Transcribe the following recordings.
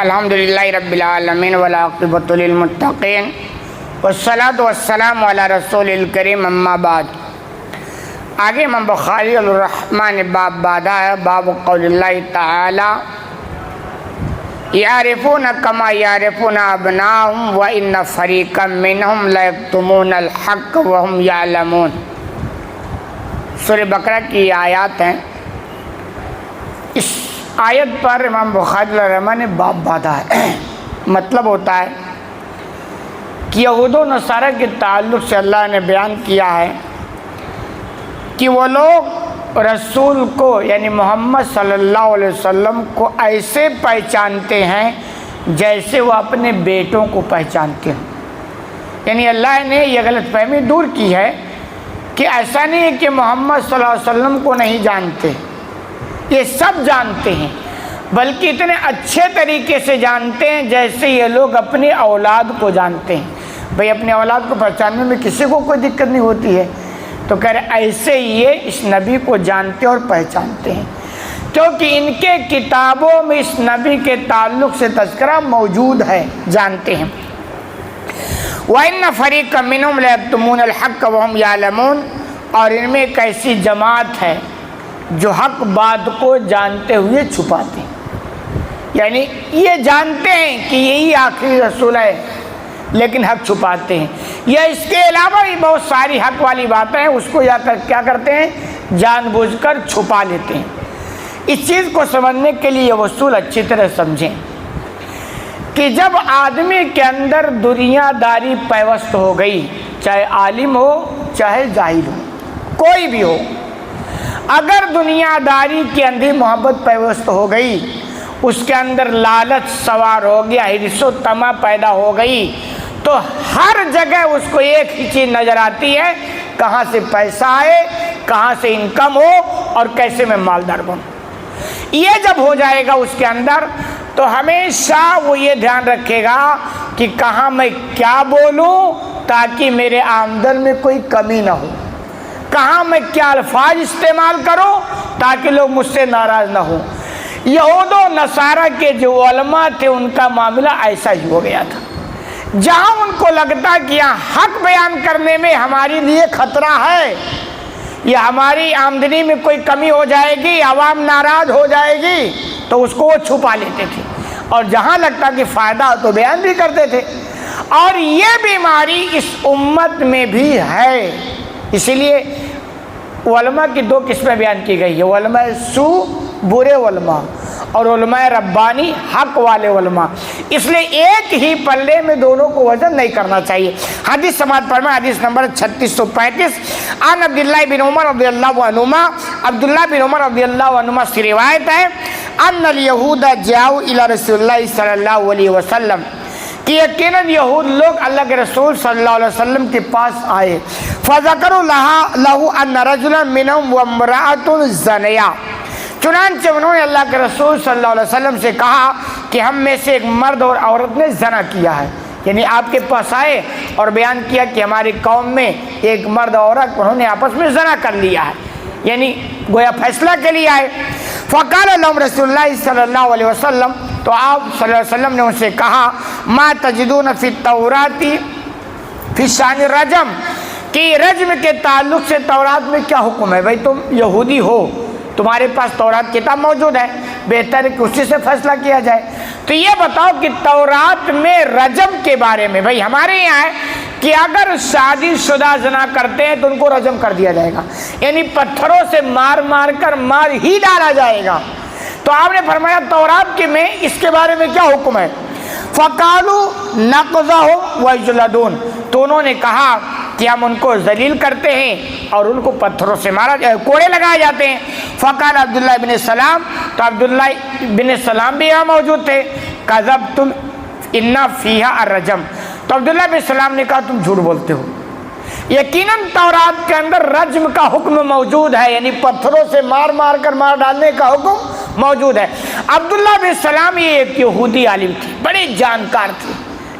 الحمدللہ رب العالمین والعاقبۃ للمتقین والصلاۃ والسلام علی رسول الکریم اما بعد۔ آگے امام بخاری الرحمن باب بادا ہے، باب قول اللہ تعالی یعرفون کما یعرفون ابناءہم وان فریقا منہم لیکتمون الحق وہم یعلمون۔ سورہ بقرہ کی آیات ہیں۔ اس آیت پر امام بخاری الرحمن نے باب باندھا ہے۔ مطلب ہوتا ہے کہ یہود و نصارہ کے تعلق سے اللہ نے بیان کیا ہے کہ وہ لوگ رسول کو یعنی محمد صلی اللہ علیہ وسلم کو ایسے پہچانتے ہیں جیسے وہ اپنے بیٹوں کو پہچانتے ہیں۔ یعنی اللہ نے یہ غلط فہمی دور کی ہے کہ ایسا نہیں ہے کہ محمد صلی اللہ علیہ وسلم کو نہیں جانتے، یہ سب جانتے ہیں، بلکہ اتنے اچھے طریقے سے جانتے ہیں جیسے یہ لوگ اپنی اولاد کو جانتے ہیں۔ بھئی اپنی اولاد کو پہچاننے میں کسی کو کوئی دقت نہیں ہوتی ہے، تو کہہ رہے ایسے یہ اس نبی کو جانتے اور پہچانتے ہیں، کیونکہ ان کے کتابوں میں اس نبی کے تعلق سے تذکرہ موجود ہے، جانتے ہیں۔ وَإِنَّ فَرِيقًا مِّنْهُمْ لَيَكْتُمُونَ الْحَقَّ وَهُمْ يَعْلَمُونَ، اور ان میں ایک ایسی جماعت ہے جو حق بات کو جانتے ہوئے چھپاتے ہیں۔ یعنی یہ جانتے ہیں کہ یہی آخری رسول ہے لیکن حق چھپاتے ہیں، یا اس کے علاوہ بھی بہت ساری حق والی باتیں ہیں، اس کو کیا کرتے ہیں، جان بوجھ کر چھپا لیتے ہیں۔ اس چیز کو سمجھنے کے لیے یہ اصول اچھی طرح سمجھیں کہ جب آدمی کے اندر دنیا داری پیوست ہو گئی، چاہے عالم ہو چاہے جاہل ہو، کوئی بھی ہو، اگر دنیا داری کی اندھی محبت پیوست ہو گئی، اس کے اندر لالچ سوار ہو گیا، حرص و طمع پیدا ہو گئی، تو ہر جگہ اس کو ایک ہی چیز نظر آتی ہے، کہاں سے پیسہ آئے، کہاں سے انکم ہو اور کیسے میں مالدار بنوں۔ یہ جب ہو جائے گا اس کے اندر، تو ہمیشہ وہ یہ دھیان رکھے گا کہ کہاں میں کیا بولوں تاکہ میرے آمدن میں کوئی کمی نہ ہو، کہاں میں کیا الفاظ استعمال کروں تاکہ لوگ مجھ سے ناراض نہ ہوں۔ یہود و نصارہ کے جو علماء تھے ان کا معاملہ ایسا ہی ہو گیا تھا، جہاں ان کو لگتا کہ یہاں حق بیان کرنے میں ہمارے لیے خطرہ ہے، یا ہماری آمدنی میں کوئی کمی ہو جائے گی، عوام ناراض ہو جائے گی، تو اس کو وہ چھپا لیتے تھے، اور جہاں لگتا کہ فائدہ تو بیان بھی کرتے تھے۔ اور یہ بیماری اس امت میں بھی ہے، اسی لیے علماء کی دو قسمیں بیان کی گئی ہے، علماء سو برے علماء اور علماء ربانی حق والے علماء، اس لیے ایک ہی پلے میں دونوں کو وزن نہیں کرنا چاہیے۔ حدیث سماعت فرمائیں، حدیث نمبر 3635، عن عبداللہ بن عمر رضی اللہ عنہما، عبداللہ بن عمر رضی اللہ عنہما سے روایت ہے، ان الیہود جاؤ الی رسول اللہ صلی اللہ علیہ وسلم، کہ یقیناً یہود لوگ اللہ کے رسول صلی اللہ علیہ وسلم کے پاس آئے، فَذَكَرُوا لَهُ أَنَّ رَجُلًا مِّنْهُمْ وَامْرَأَةٌ زَنِيَا، چنانچہ انہوں نے اللہ کے رسول صلی اللہ علیہ وسلم سے کہا کہ ہم میں سے ایک مرد اور عورت نے زنا کیا ہے، یعنی آپ کے پاس آئے اور بیان کیا کہ ہماری قوم میں ایک مرد اور عورت انہوں نے آپس میں زنا کر لیا ہے، یعنی گویا فیصلہ کے لیے آئے۔ فقال لهم رسول اللہ صلی اللہ علیہ وسلم، تو آپ صلی اللہ علیہ وسلم نے ان سے کہا، ما تجدون فی التوراۃ فی شان الرجم، کہ رجم کے تعلق سے تورات میں کیا حکم ہے؟ بھائی تم یہودی ہو، تمہارے پاس تورات کتاب موجود ہے، بہتر ہے کہ اسی سے فیصلہ کیا جائے، تو یہ بتاؤ کہ تورات میں رجم کے بارے میں، بھائی ہمارے یہاں ہے کہ اگر شادی شدہ زنا کرتے ہیں تو ان کو رجم کر دیا جائے گا، یعنی پتھروں سے مار مار کر مار ہی ڈالا جائے گا۔ تو آپ نے فرمایا تورات کے میں اس کے بارے میں کیا حکم ہے؟ فَقَالُوا نَقْضَهُمْ وَيُجْلَدُونَ، تو انہوں نے کہا کہ ہم ان کو ذلیل کرتے ہیں اور ان کو پتھروں سے کوڑے لگائے جاتے ہیں۔ فقال عبداللہ بن سلام، تو عبداللہ بن سلام بھی یہاں موجود تھے، کذبتم ان فیہا الرجم، تو عبداللہ بن سلام نے کہا تم جھوٹ بولتے ہو، یقیناً تورات کے اندر رجم کا حکم موجود ہے، یعنی پتھروں سے مار مار کر مار ڈالنے کا حکم موجود ہے۔ عبداللہ بن سلام یہ ایک یہودی عالم تھے، بڑے جانکار تھے،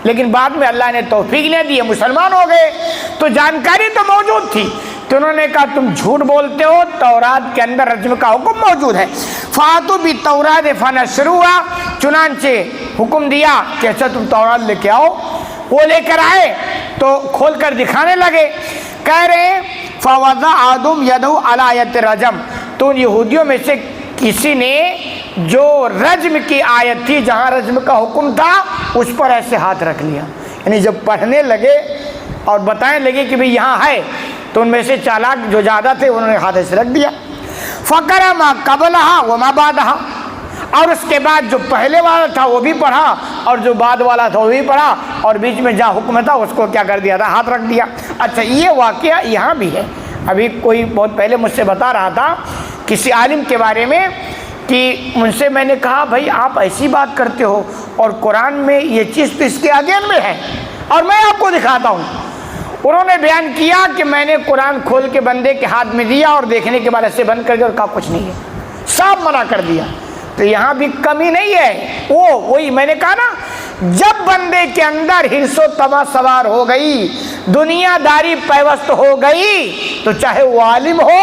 لیکن بعد میں اللہ نے توفیق نہیں دی، مسلمان ہو گئے، تو جانکاری تو موجود تھی، تو انہوں نے کہا تم جھوٹ بولتے ہو، تورات کے اندر رجم کا حکم موجود ہے۔ فاتوا بالتوراۃ فنشروها، چنانچہ حکم دیا کہ اچھا تم تورات لے کے آؤ. وہ لے کر آئے تو کھول کر دکھانے لگے. کہہ رہے ہیں فوضع آدم یدہ علی آیت رجم، تو ان یہودیوں میں سے کسی نے جو رجم کی آیت تھی، جہاں رجم کا حکم تھا، اس پر ایسے ہاتھ رکھ لیا. یعنی جب پڑھنے لگے اور بتانے لگے کہ بھئی یہاں ہے، تو ان میں سے چالاک جو زیادہ تھے انہوں نے ہاتھ ایسے رکھ دیا. فقرأ ما قبلہا وما بعدہا، اور اس کے بعد جو پہلے والا تھا وہ بھی پڑھا اور جو بعد والا تھا وہ بھی پڑھا، اور بیچ میں جہاں حکم تھا اس کو کیا کر دیا تھا، ہاتھ رکھ دیا. اچھا یہ واقعہ یہاں بھی ہے. ابھی کوئی بہت پہلے مجھ سے بتا رہا تھا کسی عالم کے بارے میں کہ ان سے میں نے کہا بھائی آپ ایسی بات کرتے ہو اور قرآن میں یہ چیز تو اس کے اگین میں ہے اور میں آپ کو دکھاتا ہوں. انہوں نے بیان کیا کہ میں نے قرآن کھول کے بندے کے ہاتھ میں دیا اور دیکھنے کے بعد ایسے بند کر دیا اور کہا کچھ نہیں ہے، صاف منع کر دیا. تو یہاں بھی کمی نہیں ہے. وہی میں نے کہا نا، جب بندے کے اندر حرص و طمع سوار ہو گئی، دنیا داری پیوست ہو گئی، تو چاہے وہ عالم ہو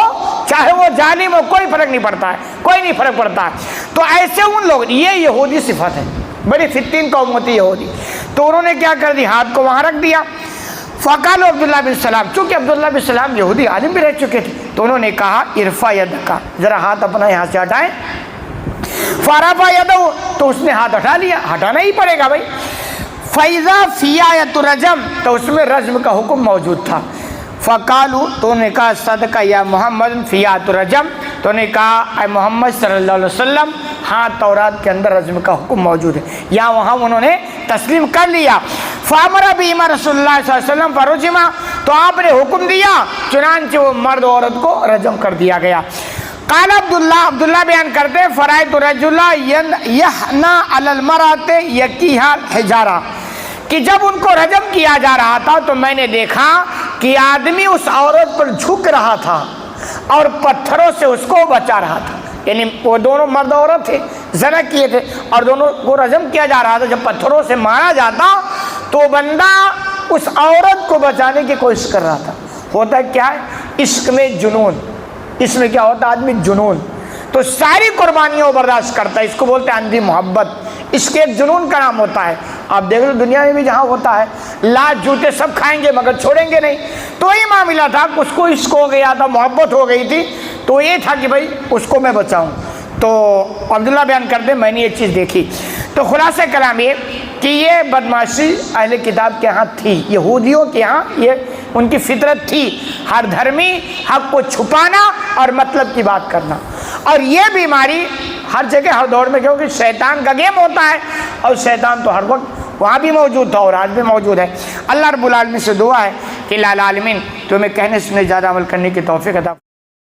چاہے وہ ظالم ہو، کوئی فرق نہیں پڑتا ہے، کوئی نہیں فرق پڑتا ہے. تو ایسے ان لوگ، یہ یہودی صفت ہے، بڑی فتین قوم ہوتی ہے یہودی. تو انہوں نے کیا کر دیا، ہاتھ کو وہاں رکھ دیا. فقال عبداللہ بن سلام، چونکہ عبداللہ بن سلام یہودی عالم بھی رہ چکے تھے، تو انہوں نے کہا ارفع یدک، ذرا ہاتھ اپنا یہاں سے ہٹائیں. فرفع یدہ، تو اس نے ہاتھ ہٹا لیا، ہٹانا ہی پڑے گا بھائی. فَإِذَا فِي آیَةُ رَجَم، تو اس میں رجم کا حکم موجود تھا. فقالوا، تو انہوں نے کہا صدق یا محمد فی آیۃ رجم، تو انہوں نے کہا اے محمد صلی اللہ علیہ وسلم، ہاں تورات کے اندر رجم کا حکم موجود ہے. یہاں وہاں انہوں نے تسلیم کر لیا. فامر بہما رسول اللہ صلی اللہ علیہ وسلم فرجما، تو آپ نے حکم دیا، چنانچہ وہ مرد عورت کو رجم کر دیا گیا. قال عبداللہ بیان کرتے فرائت رجلا یحنا علی المرأۃ یکیہا الحجارہ، کہ جب ان کو رجم کیا جا رہا تھا تو میں نے دیکھا کہ آدمی اس عورت پر جھک رہا تھا اور پتھروں سے اس کو بچا رہا تھا. یعنی وہ دونوں مرد عورت تھے، زنا کیے تھے اور دونوں کو رجم کیا جا رہا تھا. جب پتھروں سے مارا جاتا تو بندہ اس عورت کو بچانے کی کوشش کر رہا تھا. ہوتا کیا ہے عشق میں جنون، اس میں کیا ہوتا ہے آدمی جنون، تو ساری قربانیوں کو برداشت کرتا ہے. اس کو بولتے ہیں اندھی محبت. اس کے ایک جنون کا نام ہوتا ہے. آپ دیکھ لو دنیا میں بھی جہاں ہوتا ہے، لات جوتے سب کھائیں گے مگر چھوڑیں گے نہیں. تو یہ معاملہ تھا، اس کو عشق ہو گیا تھا، محبت ہو گئی تھی، تو یہ تھا کہ بھائی اس کو میں بچاؤں. تو عبداللہ بیان کرتے میں نے یہ چیز دیکھی. تو خلاصہ کلام یہ کہ یہ بدمعاشی اہل کتاب کے ہاں تھی، یہودیوں کے ہاں یہ ان کی فطرت تھی، ہر دھرمی حق کو چھپانا اور مطلب کی بات کرنا. اور یہ بیماری ہر جگہ ہر دور میں، کیونکہ شیطان کا گیم ہوتا ہے اور شیطان تو ہر وقت وہاں بھی موجود تھا اور آج بھی موجود ہے. اللہ رب العالمین سے دعا ہے کہ العالمین تمہیں کہنے سے زیادہ عمل کرنے کی توفیق عطا